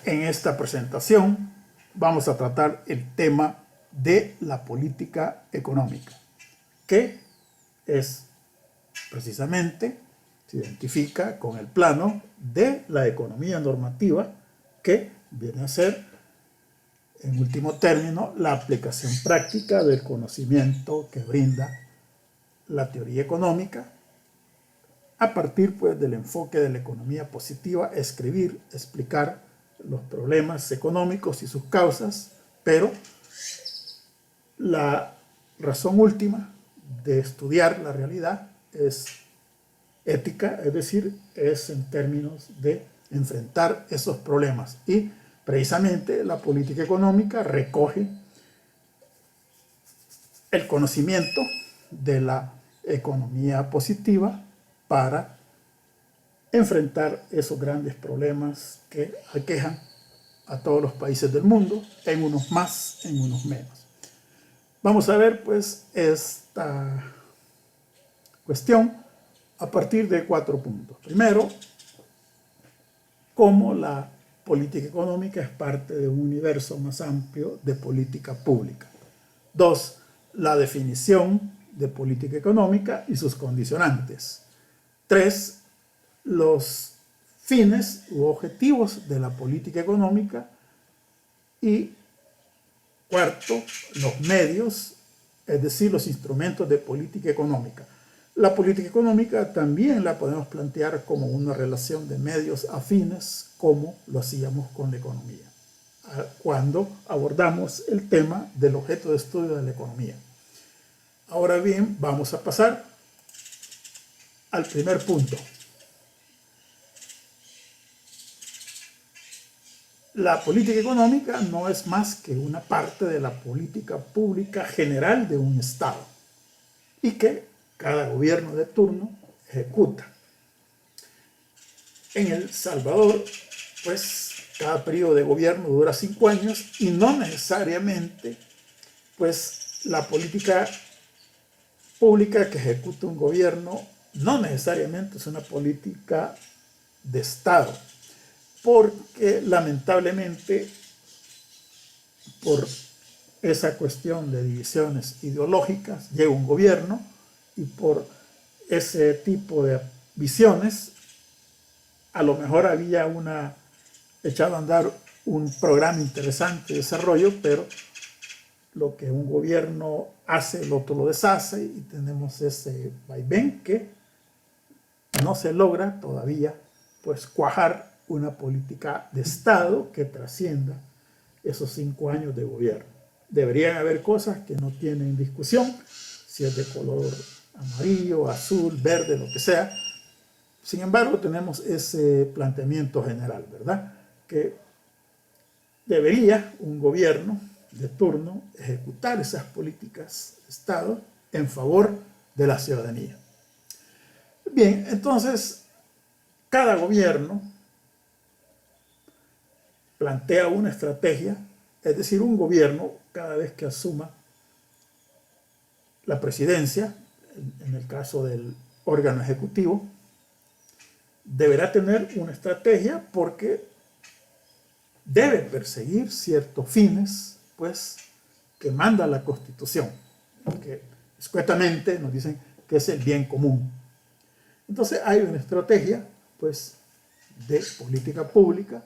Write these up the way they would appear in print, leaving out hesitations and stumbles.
En esta presentación vamos a tratar el tema de la política económica, que es precisamente, se identifica con el plano de la economía normativa, que viene a ser, en último término, la aplicación práctica del conocimiento que brinda la teoría económica a partir pues del enfoque de la economía positiva, escribir, explicar los problemas económicos y sus causas, pero la razón última de estudiar la realidad es ética, es decir, es en términos de enfrentar esos problemas. Y precisamente la política económica recoge el conocimiento de la economía positiva para enfrentar esos grandes problemas que aquejan a todos los países del mundo, en unos más, en unos menos. Vamos a ver pues esta cuestión a partir de 4 puntos. Primero, cómo la política económica es parte de un universo más amplio de política pública. 2, la definición de política económica y sus condicionantes. 3, los fines u objetivos de la política económica. Y 4, los medios, es decir, los instrumentos de política económica. La política económica también la podemos plantear como una relación de medios afines, como lo hacíamos con la economía, cuando abordamos el tema del objeto de estudio de la economía. Ahora bien, vamos a pasar al primer punto. La política económica no es más que una parte de la política pública general de un Estado y que cada gobierno de turno ejecuta. En El Salvador, pues, cada periodo de gobierno dura 5 años y no necesariamente, pues, la política pública que ejecuta un gobierno no necesariamente es una política de Estado, porque lamentablemente por esa cuestión de divisiones ideológicas llega un gobierno y por ese tipo de visiones a lo mejor había echado a andar un programa interesante de desarrollo, pero lo que un gobierno hace, el otro lo deshace y tenemos ese vaivén que no se logra todavía pues cuajar una política de Estado que trascienda esos 5 años de gobierno. Deberían haber cosas que no tienen discusión, si es de color amarillo, azul, verde, lo que sea. Sin embargo, tenemos ese planteamiento general, ¿verdad? Que debería un gobierno de turno ejecutar esas políticas de Estado en favor de la ciudadanía. Bien, entonces, cada gobierno plantea una estrategia, es decir, un gobierno, cada vez que asuma la presidencia, en el caso del órgano ejecutivo, deberá tener una estrategia porque debe perseguir ciertos fines, pues, que manda la Constitución, que escuetamente nos dicen que es el bien común. Entonces hay una estrategia, pues, de política pública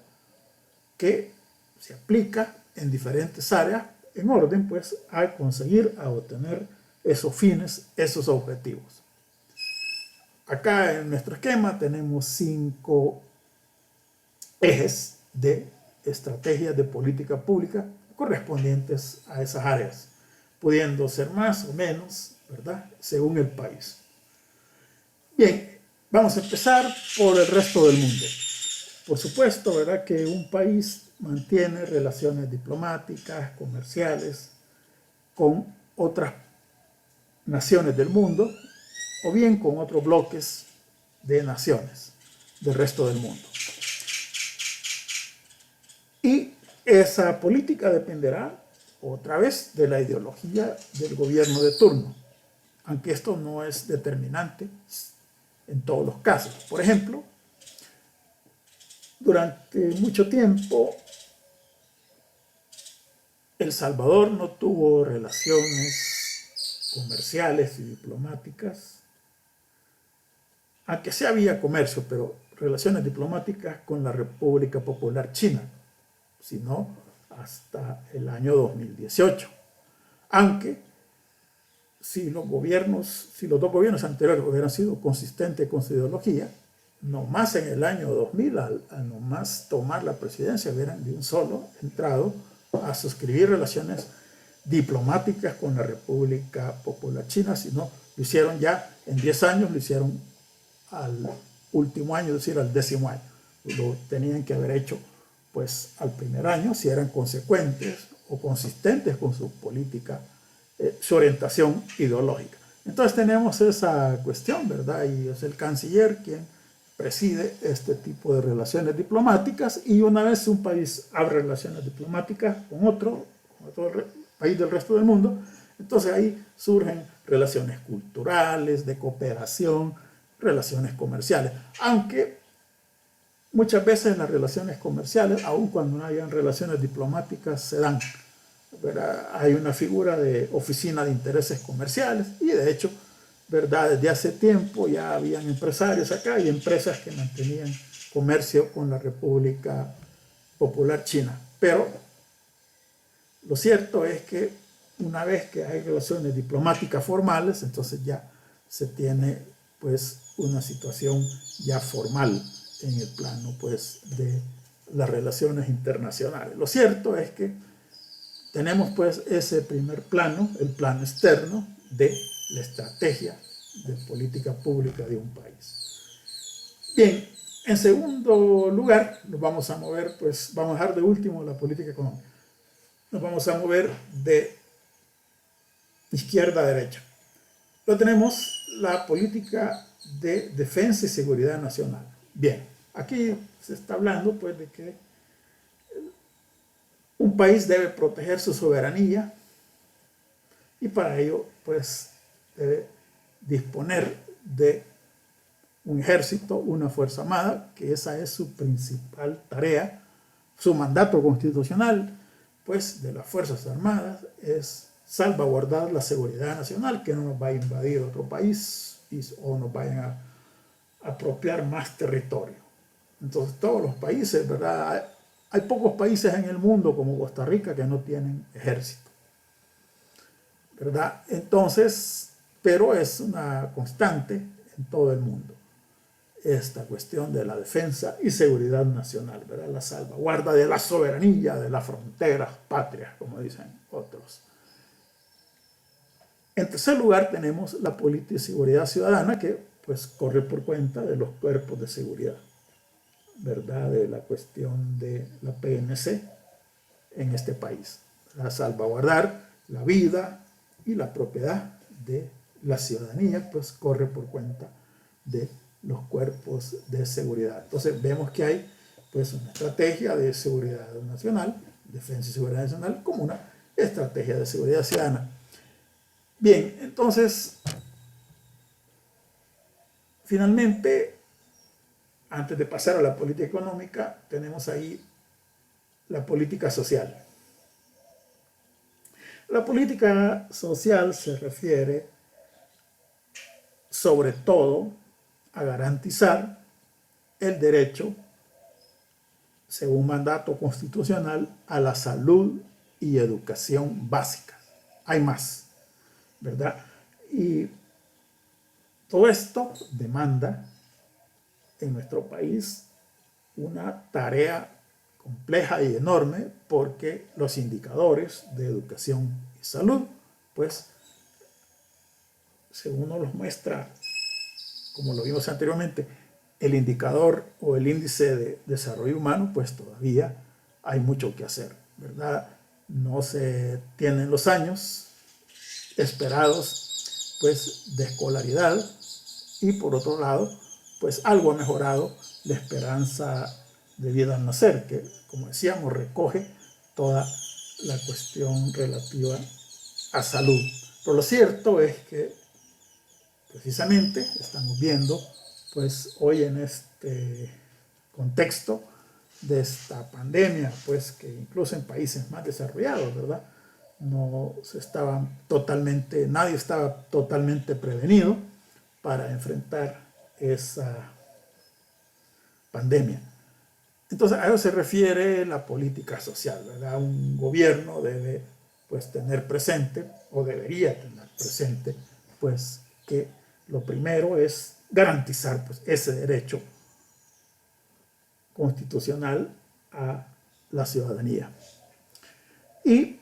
que se aplica en diferentes áreas en orden pues a conseguir, a obtener esos fines, esos objetivos. Acá en nuestro esquema tenemos 5 ejes de estrategias de política pública correspondientes a esas áreas, pudiendo ser más o menos, ¿verdad?, según el país. Bien, vamos a empezar por el resto del mundo. Por supuesto, ¿verdad?, que un país mantiene relaciones diplomáticas, comerciales con otras naciones del mundo o bien con otros bloques de naciones del resto del mundo. Y esa política dependerá otra vez de la ideología del gobierno de turno, aunque esto no es determinante en todos los casos. Por ejemplo, durante mucho tiempo El Salvador no tuvo relaciones comerciales y diplomáticas, aunque sí había comercio, pero relaciones diplomáticas con la República Popular China, sino hasta el año 2018. Aunque si los dos gobiernos anteriores hubieran sido consistentes con su ideología, nomás en el año 2000, al nomás tomar la presidencia, hubieran de un solo entrado a suscribir relaciones diplomáticas con la República Popular China, sino lo hicieron ya en 10 años, lo hicieron al último año, es decir, al 10º año. Lo tenían que haber hecho pues al primer año, si eran consecuentes o consistentes con su política, su orientación ideológica. Entonces tenemos esa cuestión, ¿verdad? Y es el canciller quien preside este tipo de relaciones diplomáticas, y una vez un país abre relaciones diplomáticas con otro país del resto del mundo, entonces ahí surgen relaciones culturales, de cooperación, relaciones comerciales, aunque muchas veces las relaciones comerciales, aun cuando no hayan relaciones diplomáticas, se dan, ¿verdad? Hay una figura de oficina de intereses comerciales, y de hecho, ¿verdad?, desde hace tiempo ya habían empresarios acá y empresas que mantenían comercio con la República Popular China. Pero lo cierto es que una vez que hay relaciones diplomáticas formales, entonces ya se tiene pues una situación ya formal en el plano pues de las relaciones internacionales. Lo cierto es que tenemos pues ese primer plano, el plano externo de la estrategia de política pública de un país. Bien, en segundo lugar, nos vamos a mover, pues vamos a dejar de último la política económica. Nos vamos a mover de izquierda a derecha. Lo tenemos la política de defensa y seguridad nacional. Bien, aquí se está hablando pues de que un país debe proteger su soberanía, y para ello pues debe disponer de un ejército, una fuerza armada, que esa es su principal tarea. Su mandato constitucional pues de las Fuerzas Armadas es salvaguardar la seguridad nacional, que no nos vaya a invadir otro país o nos vayan a apropiar más territorio. Entonces todos los países, ¿verdad? Hay pocos países en el mundo como Costa Rica que no tienen ejército, ¿verdad? Entonces, pero es una constante en todo el mundo esta cuestión de la defensa y seguridad nacional, ¿verdad? La salvaguarda de la soberanía, de las fronteras patrias, como dicen otros. En tercer lugar tenemos la política de seguridad ciudadana, que pues corre por cuenta de los cuerpos de seguridad, ¿verdad? De la cuestión de la PNC en este país, ¿verdad? Salvaguardar la vida y la propiedad de la ciudadanía, pues corre por cuenta de los cuerpos de seguridad. Entonces vemos que hay pues una estrategia de seguridad nacional, defensa y seguridad nacional, como una estrategia de seguridad ciudadana. Bien, entonces, finalmente, antes de pasar a la política económica, tenemos ahí la política social. La política social se refiere sobre todo a garantizar el derecho, según mandato constitucional, a la salud y educación básicas. Hay más, ¿verdad? Y todo esto demanda en nuestro país una tarea compleja y enorme, porque los indicadores de educación y salud, pues, según nos los muestra, como lo vimos anteriormente, el indicador o el índice de desarrollo humano, pues todavía hay mucho que hacer, ¿verdad? No se tienen los años esperados, pues, de escolaridad, y por otro lado, pues algo ha mejorado la esperanza de vida al nacer, que, como decíamos, recoge toda la cuestión relativa a salud. Pero lo cierto es que precisamente estamos viendo, pues hoy en este contexto, de esta pandemia, pues que incluso en países más desarrollados, ¿verdad? No se estaban totalmente, nadie estaba totalmente prevenido para enfrentar esa pandemia. Entonces a eso se refiere la política social, ¿verdad? Un gobierno debe pues tener presente, o debería tener presente, pues que lo primero es garantizar pues ese derecho constitucional a la ciudadanía. Y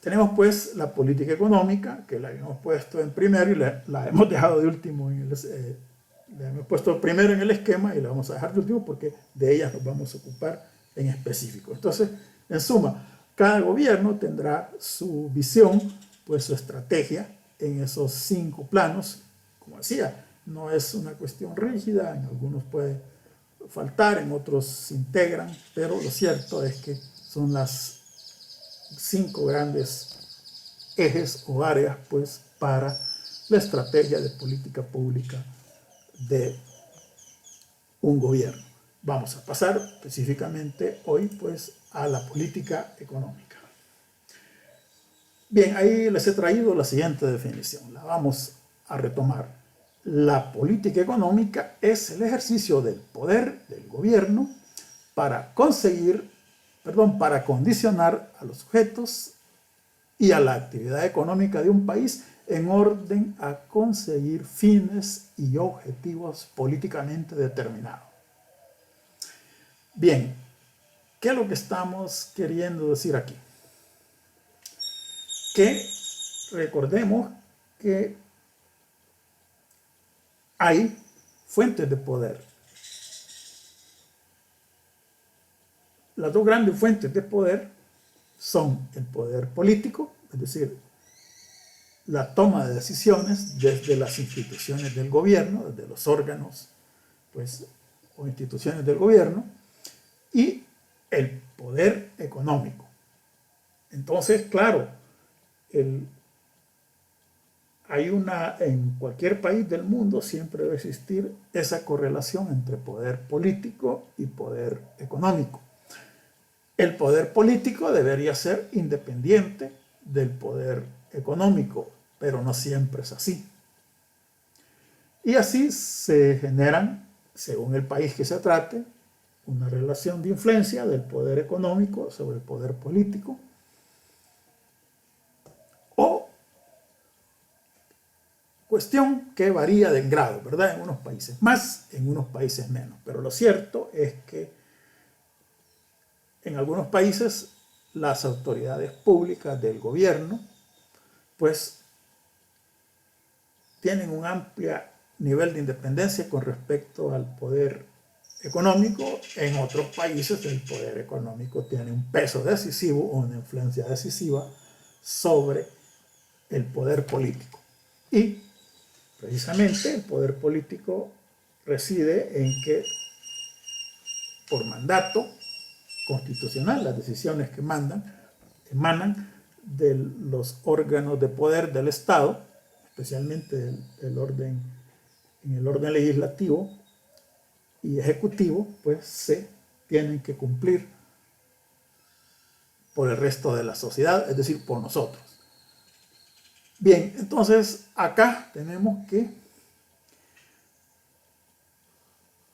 tenemos pues la política económica, que la hemos puesto en primero y la hemos dejado de último, la hemos puesto primero en el esquema y la vamos a dejar de último porque de ellas nos vamos a ocupar en específico. Entonces, en suma, cada gobierno tendrá su visión, pues su estrategia en esos 5 planos. Como decía, no es una cuestión rígida, en algunos puede faltar, en otros se integran, pero lo cierto es que son las 5 grandes ejes o áreas pues para la estrategia de política pública de un gobierno. Vamos a pasar específicamente hoy pues a la política económica. Bien, ahí les he traído la siguiente definición, la vamos a retomar. La política económica es el ejercicio del poder del gobierno para para condicionar a los sujetos y a la actividad económica de un país en orden a conseguir fines y objetivos políticamente determinados. Bien, ¿qué es lo que estamos queriendo decir aquí? Que recordemos que hay fuentes de poder. Las 2 grandes fuentes de poder son el poder político, es decir, la toma de decisiones desde las instituciones del gobierno, desde los órganos pues, o instituciones del gobierno, y el poder económico. Entonces, claro, en cualquier país del mundo siempre debe existir esa correlación entre poder político y poder económico. El poder político debería ser independiente del poder económico, pero no siempre es así. Y así se generan, según el país que se trate, una relación de influencia del poder económico sobre el poder político, o cuestión que varía de grado, ¿verdad? En unos países más, en unos países menos. Pero lo cierto es que en algunos países las autoridades públicas del gobierno pues tienen un amplio nivel de independencia con respecto al poder económico. En otros países el poder económico tiene un peso decisivo o una influencia decisiva sobre el poder político. Y precisamente el poder político reside en que por mandato constitucional las decisiones que emanan de los órganos de poder del Estado, especialmente en el orden legislativo y ejecutivo, pues se tienen que cumplir por el resto de la sociedad, es decir, por nosotros. Bien, entonces acá tenemos que,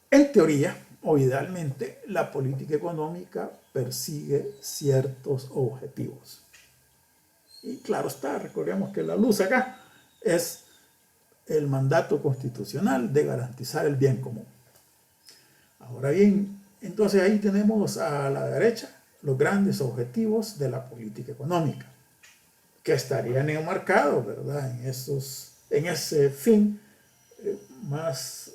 en teoría o idealmente, la política económica persigue ciertos objetivos. Y claro está, recordemos que la luz acá es el mandato constitucional de garantizar el bien común. Ahora bien, entonces ahí tenemos a la derecha los grandes objetivos de la política económica, que estarían enmarcados, ¿verdad?, en ese fin más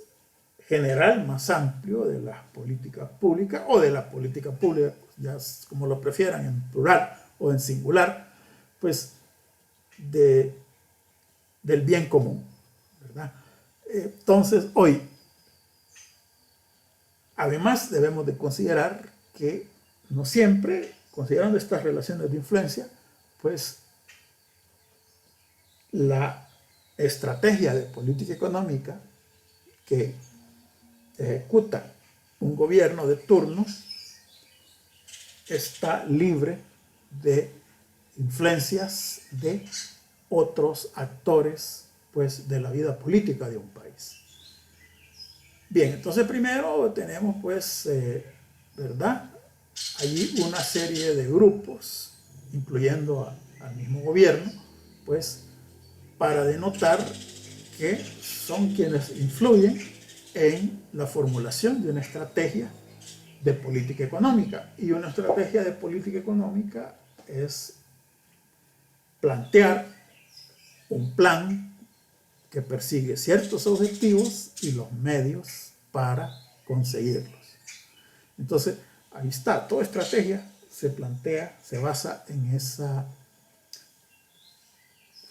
general, más amplio de las políticas públicas, o de la política pública, ya como lo prefieran, en plural o en singular, pues del bien común, ¿verdad? Entonces, hoy, además debemos de considerar que no siempre, considerando estas relaciones de influencia, pues la estrategia de política económica que ejecuta un gobierno de turno está libre de influencias de otros actores, pues, de la vida política de un país. Bien, entonces primero tenemos, pues, ¿verdad? Allí una serie de grupos, incluyendo al mismo gobierno, pues, para denotar que son quienes influyen en la formulación de una estrategia de política económica. Y una estrategia de política económica es plantear un plan que persigue ciertos objetivos y los medios para conseguirlos. Entonces, ahí está, toda estrategia se plantea, se basa en esa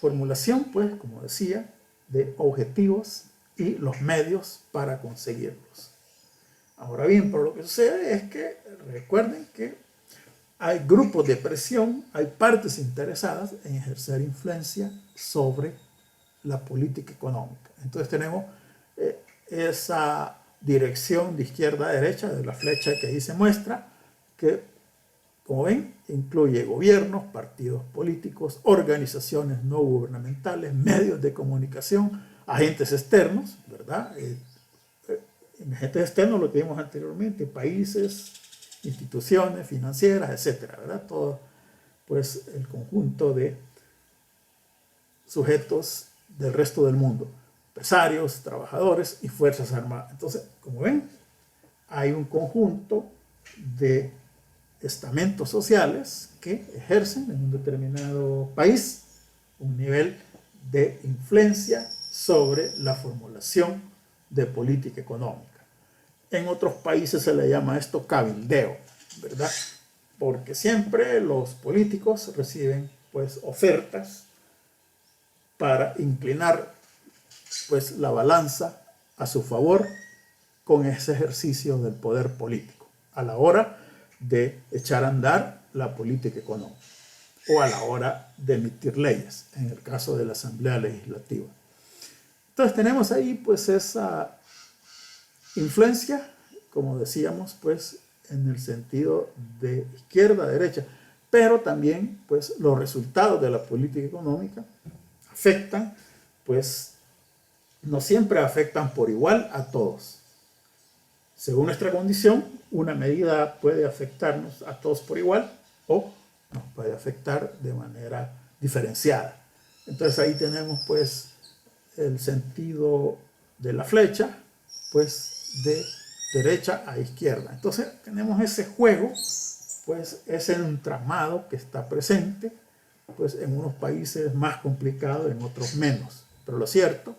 formulación, pues, como decía, de objetivos y los medios para conseguirlos. Ahora bien, pero lo que sucede es que, recuerden que hay grupos de presión, hay partes interesadas en ejercer influencia sobre la política económica. Entonces tenemos esa dirección de izquierda a derecha de la flecha que ahí se muestra, que, como ven, incluye gobiernos, partidos políticos, organizaciones no gubernamentales, medios de comunicación, agentes externos, ¿verdad? En agentes externos lo que vimos anteriormente, países, instituciones financieras, etcétera, ¿verdad? Todo, pues, el conjunto de sujetos del resto del mundo, empresarios, trabajadores y fuerzas armadas. Entonces, como ven, hay un conjunto de estamentos sociales que ejercen en un determinado país un nivel de influencia sobre la formulación de política económica. En otros países se le llama esto cabildeo, ¿verdad? Porque siempre los políticos reciben, pues, ofertas para inclinar, pues, la balanza a su favor con ese ejercicio del poder político a la hora de echar a andar la política económica o a la hora de emitir leyes, en el caso de la Asamblea Legislativa. Entonces tenemos ahí, pues, esa influencia, como decíamos, pues, en el sentido de izquierda a derecha, pero también, pues, los resultados de la política económica afectan, pues, no siempre afectan por igual a todos. Según nuestra condición, una medida puede afectarnos a todos por igual o nos puede afectar de manera diferenciada. Entonces ahí tenemos, pues, el sentido de la flecha, pues, de derecha a izquierda. Entonces tenemos ese juego, pues, ese entramado que está presente, pues, en unos países más complicado, en otros menos. Pero lo cierto,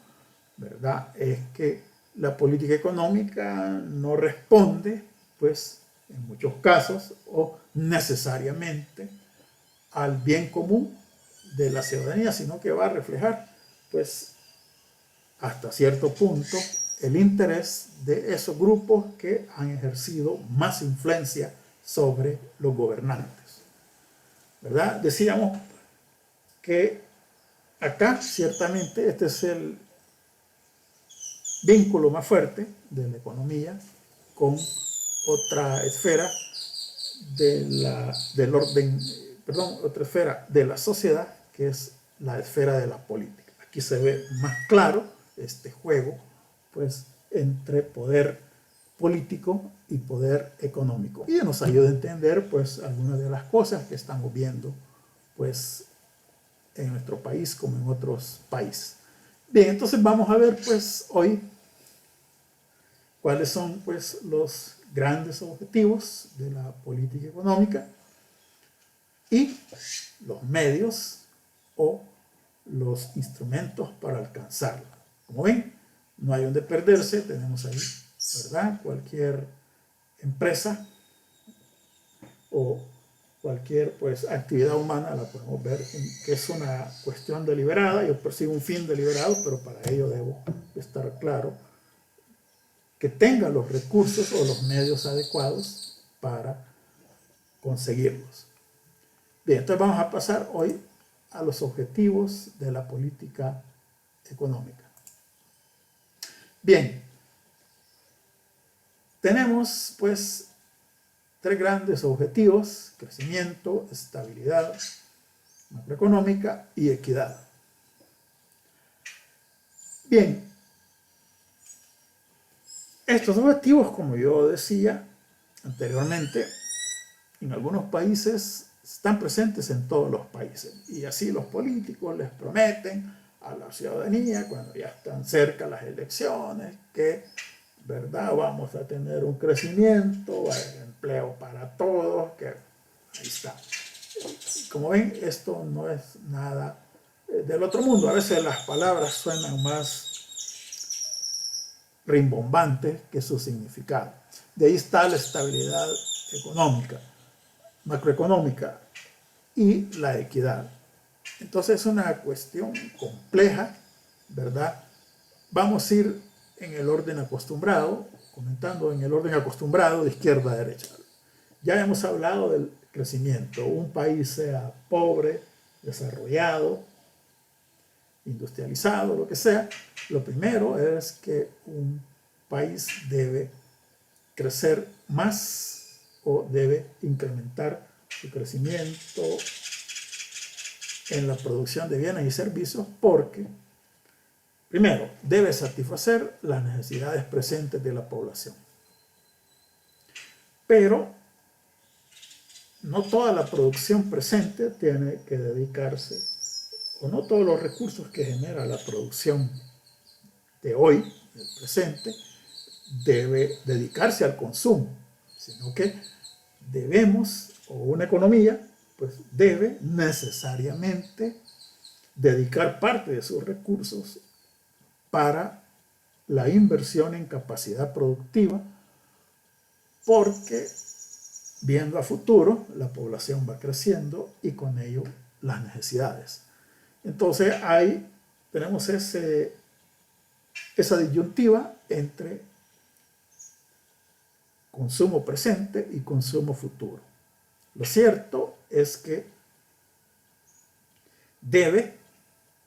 ¿verdad?, es que la política económica no responde, pues, en muchos casos o necesariamente al bien común de la ciudadanía, sino que va a reflejar, pues, hasta cierto punto el interés de esos grupos que han ejercido más influencia sobre los gobernantes, ¿verdad? Decíamos que acá ciertamente este es el vínculo más fuerte de la economía con otra esfera del orden, otra esfera de la sociedad, que es la esfera de la política. Aquí se ve más claro este juego, pues, entre poder político y poder económico, y nos ayuda a entender, pues, algunas de las cosas que estamos viendo, pues, en nuestro país como en otros países. Bien, entonces vamos a ver, pues, hoy cuáles son, pues, los grandes objetivos de la política económica y los medios o los instrumentos para alcanzarla. Como ven, no hay donde perderse, tenemos ahí, ¿verdad?, cualquier empresa o cualquier, pues, actividad humana la podemos ver que es una cuestión deliberada. Yo persigo un fin deliberado, pero para ello debo estar claro que tenga los recursos o los medios adecuados para conseguirlos. Bien, entonces vamos a pasar hoy a los objetivos de la política económica. Bien, tenemos, pues, tres grandes objetivos: crecimiento, estabilidad macroeconómica y equidad. Bien, estos objetivos, como yo decía anteriormente, en algunos países están presentes en todos los países, y así los políticos les prometen a la ciudadanía cuando ya están cerca las elecciones que, ¿verdad?, vamos a tener un crecimiento, va a haber empleo para todos, que ahí está. Como ven, esto no es nada del otro mundo. A veces las palabras suenan más rimbombantes que su significado. De ahí está la estabilidad económica, macroeconómica y la equidad. Entonces es una cuestión compleja, ¿verdad? Vamos a ir en el orden acostumbrado, comentando en el orden acostumbrado de izquierda a derecha. Ya hemos hablado del crecimiento. Un país sea pobre, desarrollado, industrializado, lo que sea, lo primero es que un país debe crecer más o debe incrementar su crecimiento en la producción de bienes y servicios, porque primero debe satisfacer las necesidades presentes de la población. Pero no toda la producción presente tiene que dedicarse, o no todos los recursos que genera la producción de hoy, del presente, debe dedicarse al consumo, sino que debemos, o una economía, pues debe necesariamente dedicar parte de sus recursos para la inversión en capacidad productiva, porque viendo a futuro la población va creciendo y con ello las necesidades. Entonces ahí tenemos esa disyuntiva entre consumo presente y consumo futuro. Lo cierto es que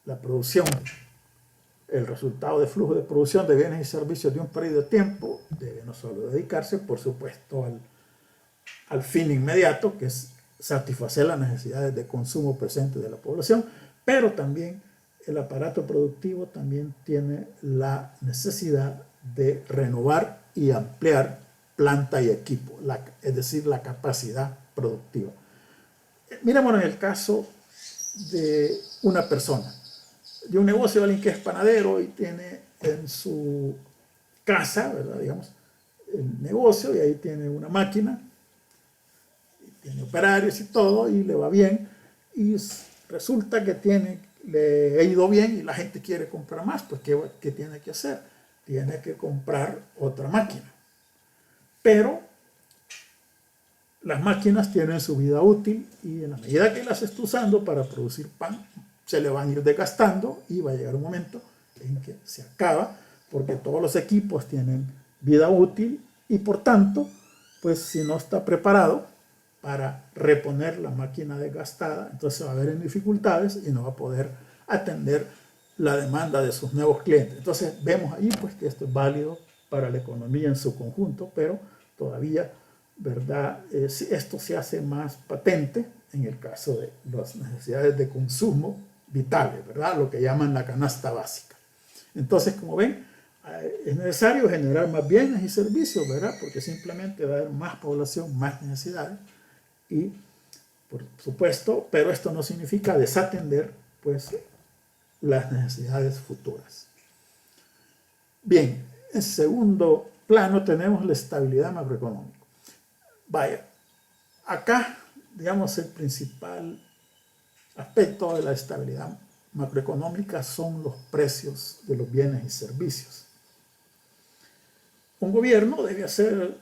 la producción, el resultado de flujo de producción de bienes y servicios de un periodo de tiempo, debe no solo dedicarse, por supuesto, al fin inmediato, que es satisfacer las necesidades de consumo presente de la población, pero también el aparato productivo también tiene la necesidad de renovar y ampliar planta y equipo, es decir, la capacidad productiva. Miremos en el caso de una persona, de un negocio, alguien que es panadero y tiene en su casa, ¿verdad?, digamos, el negocio, y ahí tiene una máquina, tiene operarios y todo, y le va bien, y resulta que le ha ido bien y la gente quiere comprar más. Pues ¿qué tiene que hacer? Tiene que comprar otra máquina. Pero las máquinas tienen su vida útil, y en la medida que las esté usando para producir pan, se le van a ir desgastando y va a llegar un momento en que se acaba, porque todos los equipos tienen vida útil, y por tanto, pues si no está preparado para reponer la máquina desgastada, entonces va a haber en dificultades y no va a poder atender la demanda de sus nuevos clientes. Entonces vemos ahí pues que esto es válido para la economía en su conjunto, pero todavía, ¿verdad?, esto se hace más patente en el caso de las necesidades de consumo vitales, ¿verdad?, lo que llaman la canasta básica. Entonces, como ven, es necesario generar más bienes y servicios, ¿verdad?, porque simplemente va a haber más población, más necesidades, y por supuesto, pero esto no significa desatender pues las necesidades futuras. Bien, en segundo plano tenemos la estabilidad macroeconómica. Vaya, acá, digamos, el principal aspecto de la estabilidad macroeconómica son los precios de los bienes y servicios. Un gobierno debe hacer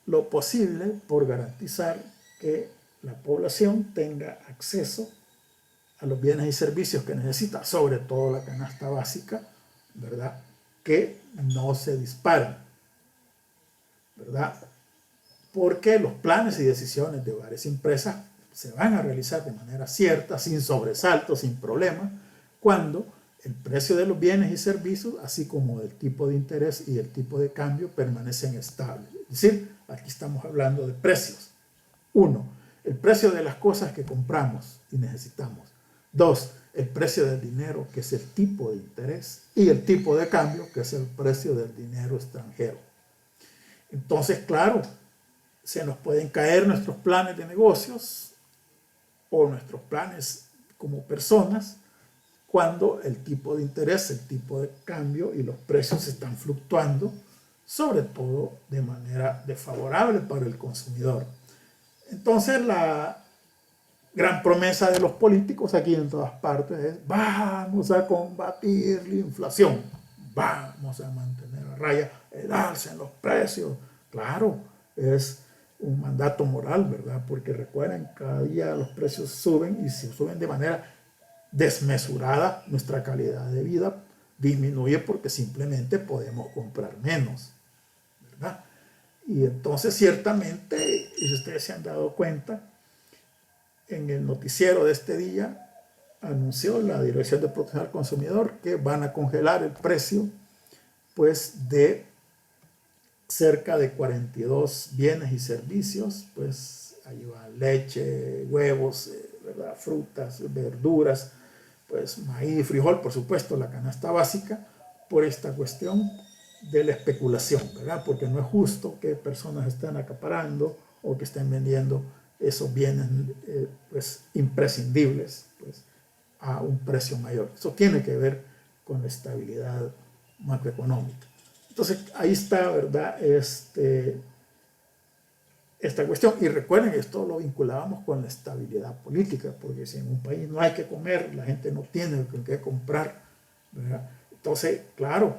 lo posible por garantizar que la población tenga acceso a los bienes y servicios que necesita, sobre todo la canasta básica, ¿verdad?, que no se disparen, ¿verdad?, porque los planes y decisiones de varias empresas se van a realizar de manera cierta, sin sobresaltos, sin problemas, cuando el precio de los bienes y servicios, así como el tipo de interés y el tipo de cambio, permanecen estables. Es decir, aquí estamos hablando de precios, Uno, el precio de las cosas que compramos y necesitamos. Dos, el precio del dinero, que es el tipo de interés, y el tipo de cambio, que es el precio del dinero extranjero. Entonces, claro, se nos pueden caer nuestros planes de negocios o nuestros planes como personas cuando el tipo de interés, el tipo de cambio y los precios están fluctuando, sobre todo de manera desfavorable para el consumidor. Entonces, la gran promesa de los políticos aquí en todas partes es: vamos a combatir la inflación, vamos a mantener a raya el alza en los precios. Claro, es un mandato moral, ¿verdad? Porque recuerden, cada día los precios suben, y si suben de manera desmesurada, nuestra calidad de vida disminuye porque simplemente podemos comprar menos, ¿verdad? Y entonces, ciertamente, y si ustedes se han dado cuenta, en el noticiero de este día anunció la Dirección de Protección al Consumidor que van a congelar el precio, pues, de cerca de 42 bienes y servicios. Pues ahí va leche, huevos, ¿verdad? Frutas, verduras, pues maíz, frijol, por supuesto, la canasta básica, por esta cuestión de la especulación, ¿verdad? Porque no es justo que personas estén acaparando o que estén vendiendo esos bienes pues imprescindibles, pues, a un precio mayor. Eso tiene que ver con la estabilidad macroeconómica. Entonces ahí está, ¿verdad? Esta cuestión. Y recuerden, esto lo vinculábamos con la estabilidad política, porque si en un país no hay que comer, la gente no tiene con qué comprar, ¿verdad? Entonces, claro,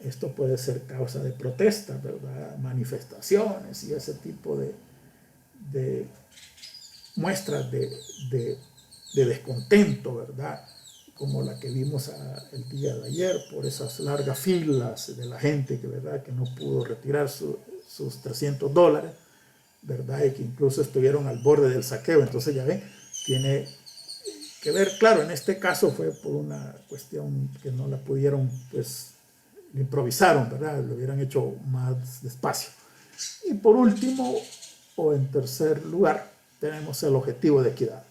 esto puede ser causa de protesta, ¿verdad? Manifestaciones y ese tipo de muestras de descontento, ¿verdad? Como la que vimos el día de ayer, por esas largas filas de la gente que, ¿verdad?, que no pudo retirar sus $300, ¿verdad? Y que incluso estuvieron al borde del saqueo. Entonces, ya ven, tiene que ver, claro, en este caso fue por una cuestión que no la pudieron, pues, lo improvisaron, ¿verdad? Lo hubieran hecho más despacio. Y por último, o en tercer lugar, tenemos el objetivo de equidad.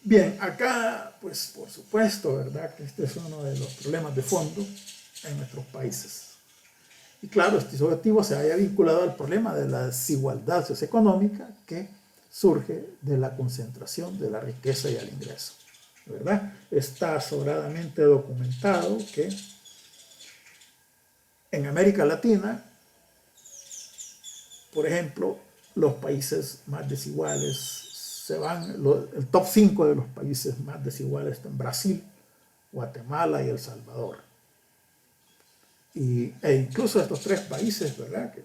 Bien, acá, pues, por supuesto, ¿verdad?, que este es uno de los problemas de fondo en nuestros países. Y claro, este objetivo se haya vinculado al problema de la desigualdad socioeconómica que surge de la concentración de la riqueza y el ingreso, ¿verdad? Está sobradamente documentado que en América Latina, por ejemplo, los países más desiguales el top 5 de los países más desiguales están en Brasil, Guatemala y El Salvador. E incluso estos tres países, ¿verdad?, que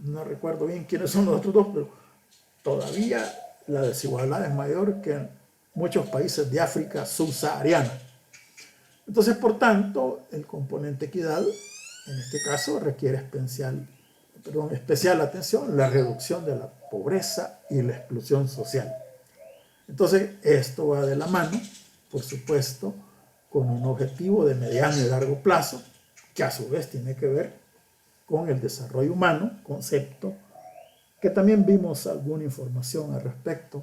no recuerdo bien quiénes son los otros dos, pero todavía la desigualdad es mayor que en muchos países de África subsahariana. Entonces, por tanto, el componente equidad, en este caso, requiere especial atención, la reducción de la pobreza y la exclusión social. Entonces, esto va de la mano, por supuesto, con un objetivo de mediano y largo plazo, que a su vez tiene que ver con el desarrollo humano, concepto que también vimos alguna información al respecto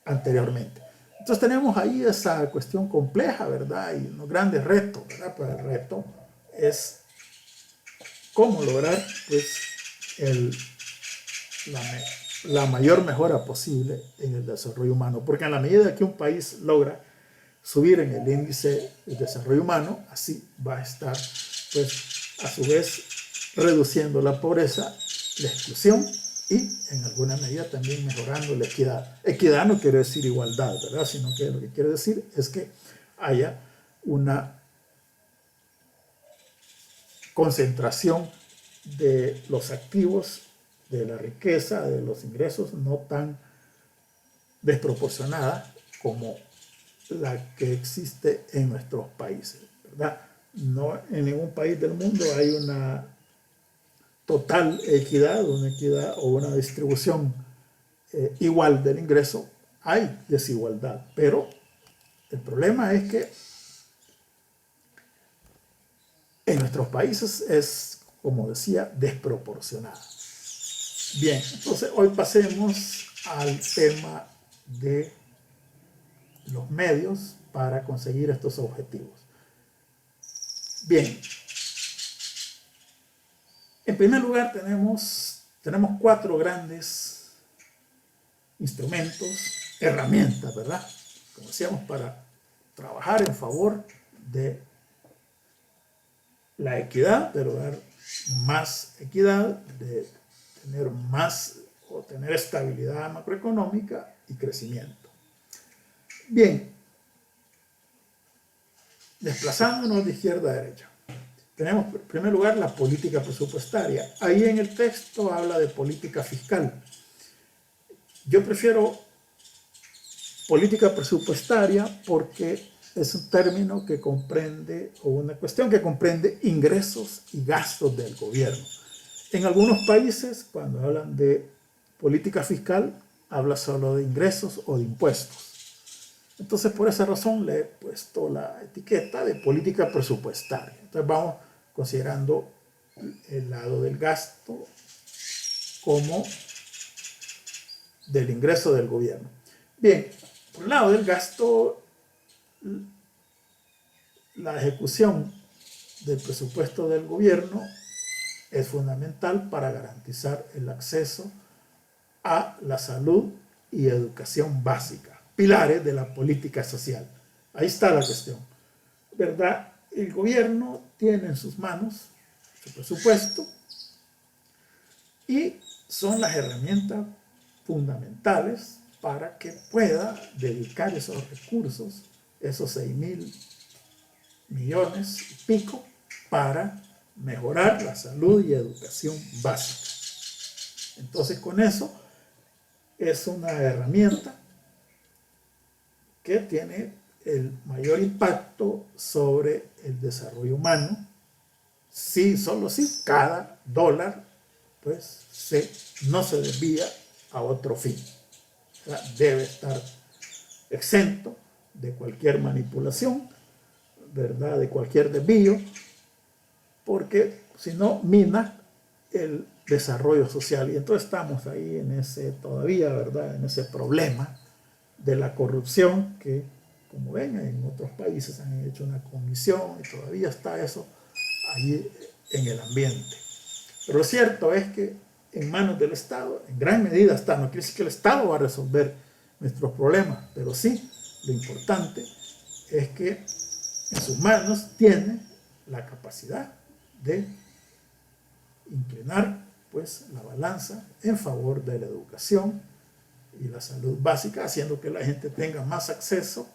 anteriormente. Entonces tenemos ahí esa cuestión compleja, ¿verdad? Y unos grandes retos, ¿verdad? Pues el reto es cómo lograr, pues, la mayor mejora posible en el desarrollo humano, porque en la medida que un país logra subir en el índice de desarrollo humano, así va a estar, pues, a su vez reduciendo la pobreza, la exclusión y en alguna medida también mejorando la equidad. Equidad no quiere decir igualdad, ¿verdad?, sino que lo que quiere decir es que haya una concentración de los activos, de la riqueza, de los ingresos, no tan desproporcionada como la que existe en nuestros países, ¿verdad? No en ningún país del mundo hay una total equidad, o una distribución igual del ingreso. Hay desigualdad, pero el problema es que en nuestros países es, como decía, desproporcionada. Bien, entonces hoy pasemos al tema de los medios para conseguir estos objetivos. Bien, en primer lugar tenemos 4 grandes instrumentos, herramientas, ¿verdad? Como decíamos, para trabajar en favor de la equidad, de lograr más equidad, de tener más o tener estabilidad macroeconómica y crecimiento. Bien, desplazándonos de izquierda a derecha. Tenemos en primer lugar la política presupuestaria. Ahí en el texto habla de política fiscal. Yo prefiero política presupuestaria porque es un término que comprende, o una cuestión que comprende ingresos y gastos del gobierno. En algunos países, cuando hablan de política fiscal, habla solo de ingresos o de impuestos. Entonces, por esa razón le he puesto la etiqueta de política presupuestaria. Entonces, vamos considerando el lado del gasto como del ingreso del gobierno. Bien, por el lado del gasto, la ejecución del presupuesto del gobierno es fundamental para garantizar el acceso a la salud y educación básica, pilares de la política social. Ahí está la cuestión, ¿verdad? El gobierno tiene en sus manos su presupuesto y son las herramientas fundamentales para que pueda dedicar esos recursos, esos 6.000 millones y pico, para mejorar la salud y educación básica. Entonces, con eso es una herramienta que tiene el mayor impacto sobre el desarrollo humano, solo si cada dólar pues no se desvía a otro fin. O sea, debe estar exento de cualquier manipulación, ¿verdad? De cualquier desvío, porque si no mina el desarrollo social. Y entonces estamos ahí en ese todavía, ¿verdad? En ese problema de la corrupción que, como ven, en otros países han hecho una comisión y todavía está eso ahí en el ambiente. Pero lo cierto es que en manos del Estado, en gran medida está, no quiere decir que el Estado va a resolver nuestros problemas, pero sí, lo importante es que en sus manos tiene la capacidad de inclinar pues la balanza en favor de la educación y la salud básica, haciendo que la gente tenga más acceso,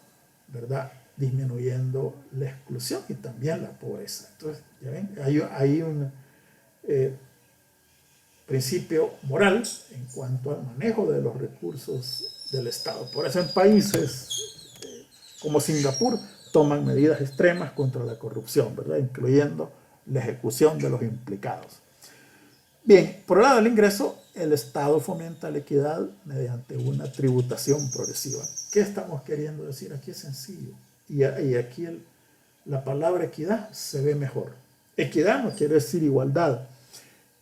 ¿verdad? Disminuyendo la exclusión y también la pobreza. Entonces, ya ven, hay un principio moral en cuanto al manejo de los recursos del Estado. Por eso en países como Singapur toman medidas extremas contra la corrupción, ¿verdad? Incluyendo la ejecución de los implicados. Bien, por el lado del ingreso, el Estado fomenta la equidad mediante una tributación progresiva. ¿Qué estamos queriendo decir? Aquí es sencillo. Y aquí la palabra equidad se ve mejor. Equidad no quiere decir igualdad.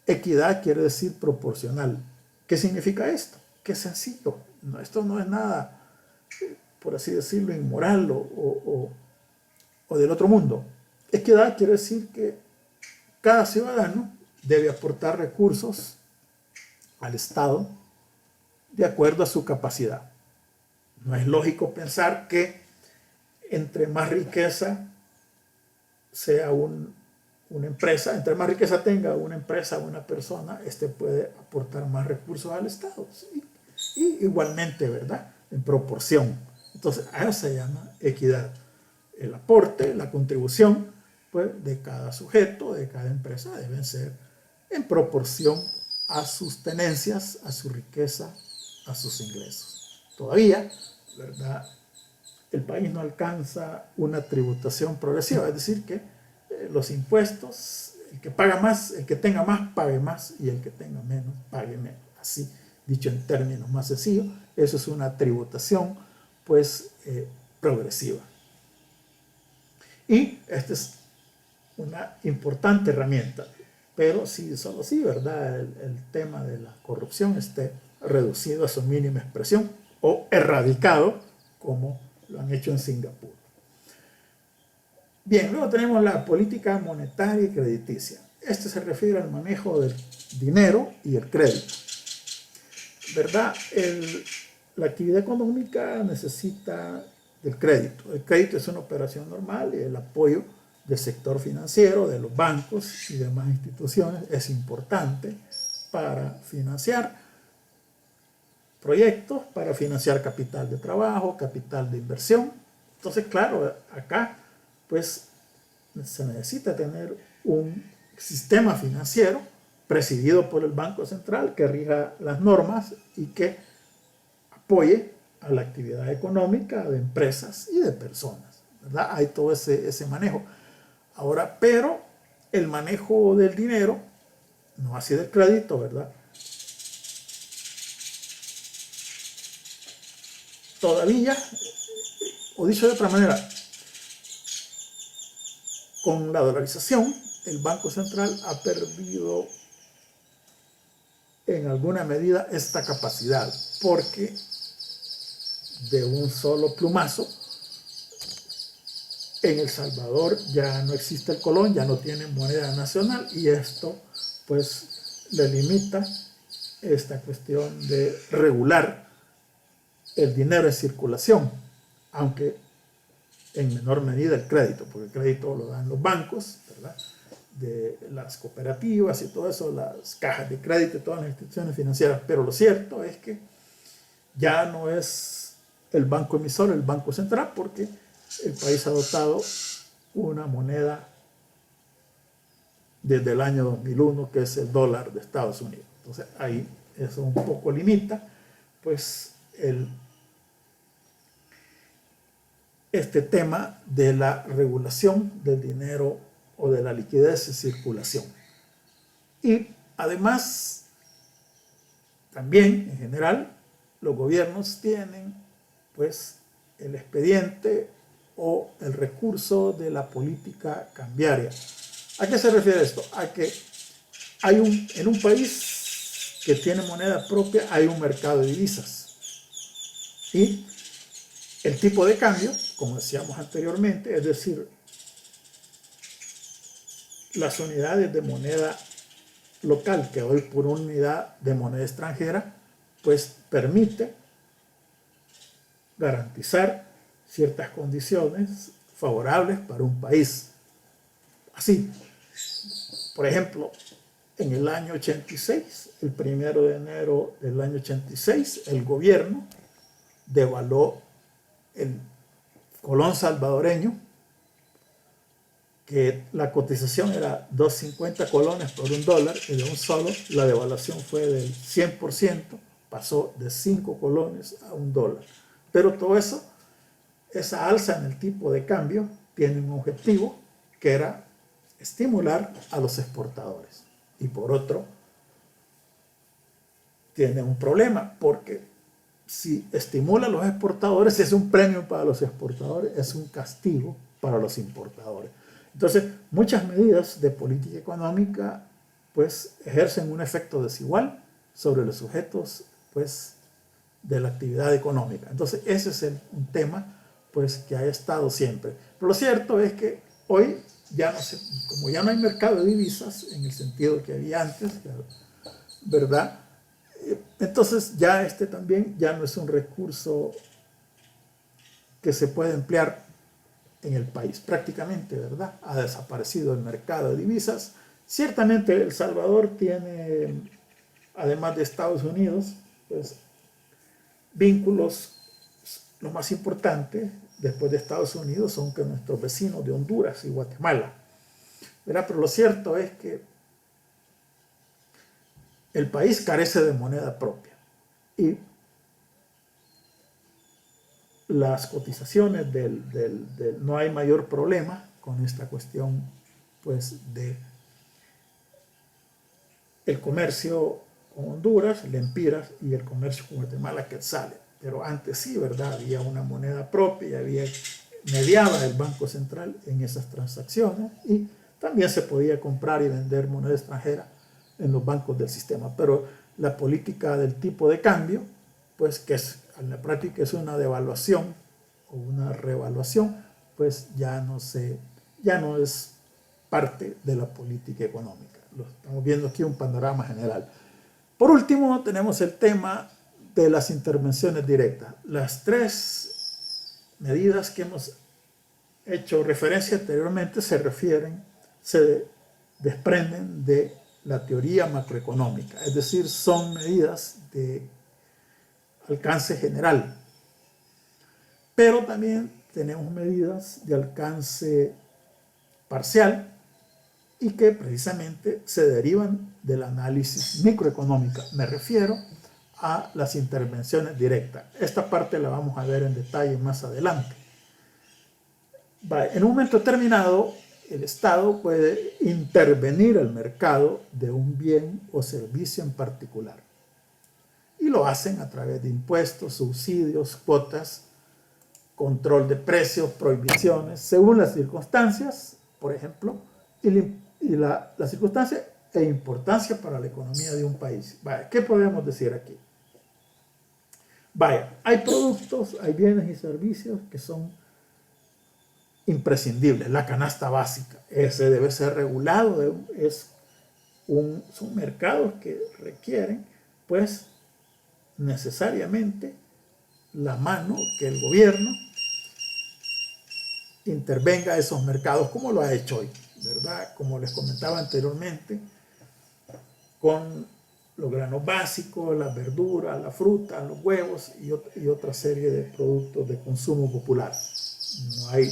Equidad quiere decir proporcional. ¿Qué significa esto? Que es sencillo. No, esto no es nada, por así decirlo, inmoral o del otro mundo. Equidad quiere decir que cada ciudadano debe aportar recursos al Estado de acuerdo a su capacidad. No es lógico pensar que entre más riqueza sea una empresa, entre más riqueza tenga una empresa o una persona, puede aportar más recursos al Estado. Y igualmente, ¿verdad? En proporción. Entonces, a eso se llama equidad. El aporte, la contribución, pues, de cada sujeto, de cada empresa, deben ser en proporción a sus tenencias, a su riqueza, a sus ingresos. Todavía, ¿verdad? El país no alcanza una tributación progresiva, es decir, que los impuestos, el que paga más, el que tenga más, pague más, y el que tenga menos, pague menos. Así, dicho en términos más sencillos, eso es una tributación, pues, progresiva. Y esta es una importante herramienta. pero sí, solo sí, ¿verdad? El tema de la corrupción esté reducido a su mínima expresión o erradicado, como lo han hecho en Singapur. Bien, luego tenemos la política monetaria y crediticia. Esto se refiere al manejo del dinero y el crédito. ¿Verdad? La actividad económica necesita del crédito. El crédito es una operación normal y el apoyo del sector financiero, de los bancos y demás instituciones es importante para financiar proyectos, para financiar capital de trabajo, capital de inversión. Entonces, claro, acá pues se necesita tener un sistema financiero presidido por el Banco Central que rija las normas y que apoye a la actividad económica de empresas y de personas, ¿verdad? Hay todo ese manejo. Ahora, pero el manejo del dinero, no así del crédito, ¿verdad? Todavía, o dicho de otra manera, con la dolarización, el Banco Central ha perdido en alguna medida esta capacidad, porque de un solo plumazo, en El Salvador ya no existe el colón, ya no tiene moneda nacional y esto pues le limita esta cuestión de regular el dinero en circulación, aunque en menor medida el crédito, porque el crédito lo dan los bancos, ¿verdad? De las cooperativas y todo eso, las cajas de crédito y todas las instituciones financieras, pero lo cierto es que ya no es el banco emisor, el Banco Central, porque el país ha adoptado una moneda desde el año 2001, que es el dólar de Estados Unidos. Entonces ahí eso un poco limita pues este tema de la regulación del dinero o de la liquidez en circulación. Y además, también en general, los gobiernos tienen pues el expediente o el recurso de la política cambiaria. ¿A qué se refiere esto? A que en un país que tiene moneda propia hay un mercado de divisas. Y el tipo de cambio, como decíamos anteriormente, es decir, las unidades de moneda local que doy por una unidad de moneda extranjera, pues permite garantizar ciertas condiciones favorables para un país. Así, por ejemplo, en el año 86, el 1 de enero del año 86, el gobierno devaluó el colón salvadoreño, que la cotización era 2.50 colones por un dólar, y de un solo la devaluación fue del 100%, pasó de 5 colones a un dólar. Pero todo eso, esa alza en el tipo de cambio, tiene un objetivo que era estimular a los exportadores. Y por otro, tiene un problema, porque si estimula a los exportadores, es un premio para los exportadores, es un castigo para los importadores. Entonces, muchas medidas de política económica pues ejercen un efecto desigual sobre los sujetos pues de la actividad económica. Entonces, ese es un tema pues que ha estado siempre. Pero lo cierto es que hoy ya no se, como ya no hay mercado de divisas en el sentido que había antes, ¿verdad? Entonces ya también ya no es un recurso que se puede emplear en el país prácticamente, ¿verdad? Ha desaparecido el mercado de divisas. Ciertamente El Salvador tiene, además de Estados Unidos, pues vínculos. Lo más importante después de Estados Unidos son que nuestros vecinos de Honduras y Guatemala, ¿verdad? Pero lo cierto es que el país carece de moneda propia y las cotizaciones no hay mayor problema con esta cuestión pues de el comercio con Honduras, lempiras, y el comercio con Guatemala, quetzales. Pero antes sí, ¿verdad? Había una moneda propia y mediaba el Banco Central en esas transacciones, y también se podía comprar y vender moneda extranjera en los bancos del sistema, pero la política del tipo de cambio, pues que es, en la práctica es una devaluación o una revaluación, pues ya no es parte de la política económica. Lo estamos viendo aquí un panorama general. Por último, tenemos el tema de las intervenciones directas. Las tres medidas que hemos hecho referencia anteriormente se desprenden de la teoría macroeconómica, es decir, son medidas de alcance general, pero también tenemos medidas de alcance parcial y que precisamente se derivan del análisis microeconómico. Me refiero a las intervenciones directas. Esta parte la vamos a ver en detalle más adelante. En un momento determinado, el Estado puede intervenir el mercado de un bien o servicio en particular. Y lo hacen a través de impuestos, subsidios, cuotas, control de precios, prohibiciones, según las circunstancias, por ejemplo, y la circunstancia e importancia para la economía de un país. Vaya, ¿qué podemos decir aquí? Vaya, hay productos, hay bienes y servicios que son imprescindibles. La canasta básica, ese debe ser regulado, son mercados que requieren, pues, necesariamente la mano que el gobierno intervenga a esos mercados, como lo ha hecho hoy, ¿verdad? Como les comentaba anteriormente, con los granos básicos, las verduras, la fruta, los huevos y otra serie de productos de consumo popular. No hay,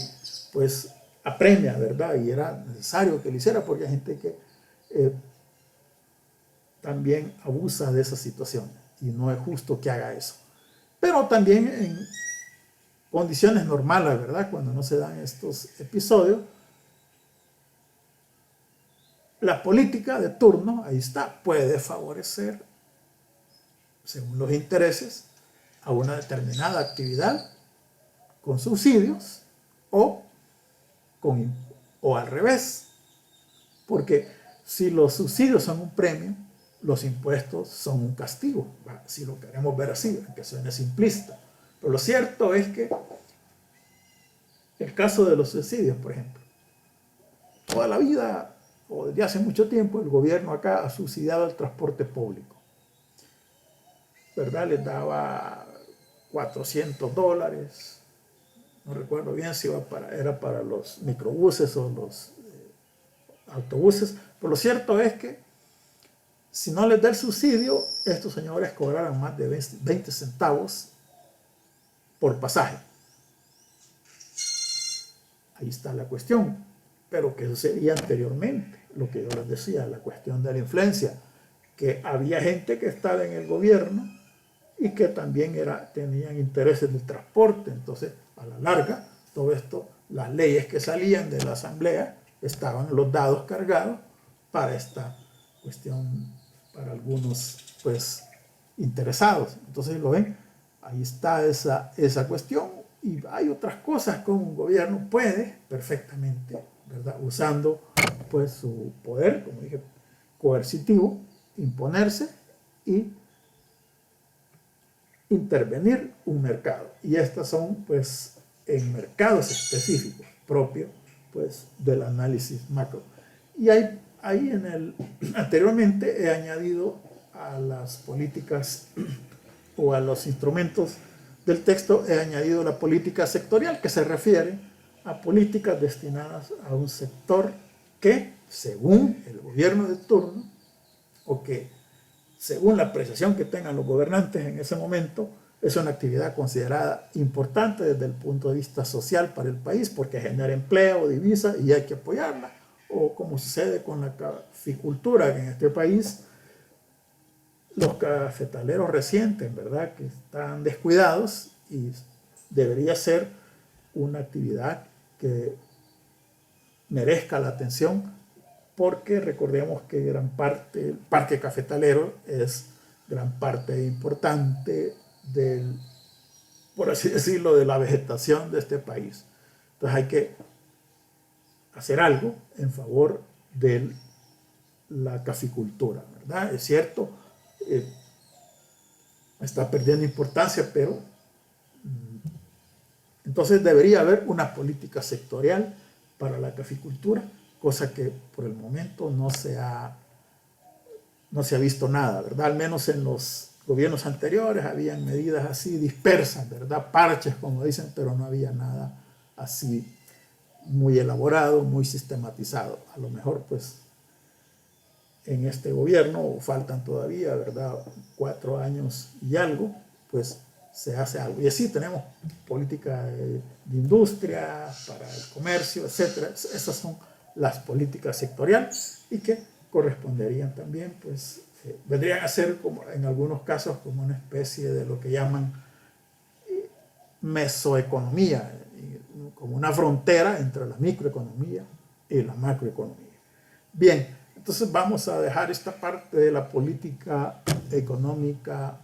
pues, apremia, ¿verdad? Y era necesario que lo hiciera porque hay gente que también abusa de esa situación y no es justo que haga eso. Pero también en condiciones normales, ¿verdad? Cuando no se dan estos episodios, la política de turno, ahí está, puede favorecer, según los intereses, a una determinada actividad con subsidios o al revés. Porque si los subsidios son un premio, los impuestos son un castigo, si lo queremos ver así, aunque suene simplista. Pero lo cierto es que el caso de los subsidios, por ejemplo, toda la vida o desde hace mucho tiempo el gobierno acá ha subsidiado el transporte público, ¿verdad? Les daba $400, no recuerdo bien si era para los microbuses o los autobuses, pero lo cierto es que si no les da el subsidio, estos señores cobraran más de 20 centavos por pasaje. Ahí está la cuestión. Pero que sucedía anteriormente, lo que yo les decía, la cuestión de la influencia, que había gente que estaba en el gobierno y que también tenían intereses del transporte. Entonces, a la larga, todo esto, las leyes que salían de la asamblea, estaban los dados cargados para esta cuestión, para algunos, pues, interesados. Entonces, lo ven, ahí está esa cuestión. Y hay otras cosas como un gobierno puede perfectamente, ¿verdad? Usando, pues, su poder, como dije, coercitivo, imponerse y intervenir un mercado. Y estas son, pues, en mercados específicos propios, pues, del análisis macro. Y ahí anteriormente he añadido a las políticas o a los instrumentos del texto, he añadido la política sectorial, que se refiere a políticas destinadas a un sector que, según el gobierno de turno, o que según la apreciación que tengan los gobernantes en ese momento, es una actividad considerada importante desde el punto de vista social para el país, porque genera empleo, divisa, y hay que apoyarla. O como sucede con la caficultura, que en este país los cafetaleros recientes, ¿verdad?, que están descuidados, y debería ser una actividad que merezca la atención, porque recordemos que gran parte, el parque cafetalero es gran parte importante por así decirlo, de la vegetación de este país. Entonces hay que hacer algo en favor de la caficultura, ¿verdad? Es cierto, está perdiendo importancia, pero entonces debería haber una política sectorial para la caficultura, cosa que por el momento no se ha visto nada, ¿verdad? Al menos en los gobiernos anteriores habían medidas así dispersas, ¿verdad? Parches, como dicen, pero no había nada así muy elaborado, muy sistematizado. A lo mejor, pues, en este gobierno faltan todavía, ¿verdad? 4 años y algo, pues se hace algo. Y así tenemos política de industria, para el comercio, etcétera. Esas son las políticas sectoriales y que corresponderían también, pues, vendrían a ser, como en algunos casos, como una especie de lo que llaman mesoeconomía, como una frontera entre la microeconomía y la macroeconomía. Bien, entonces vamos a dejar esta parte de la política económica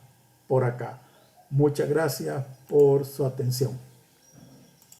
por acá. Muchas gracias por su atención.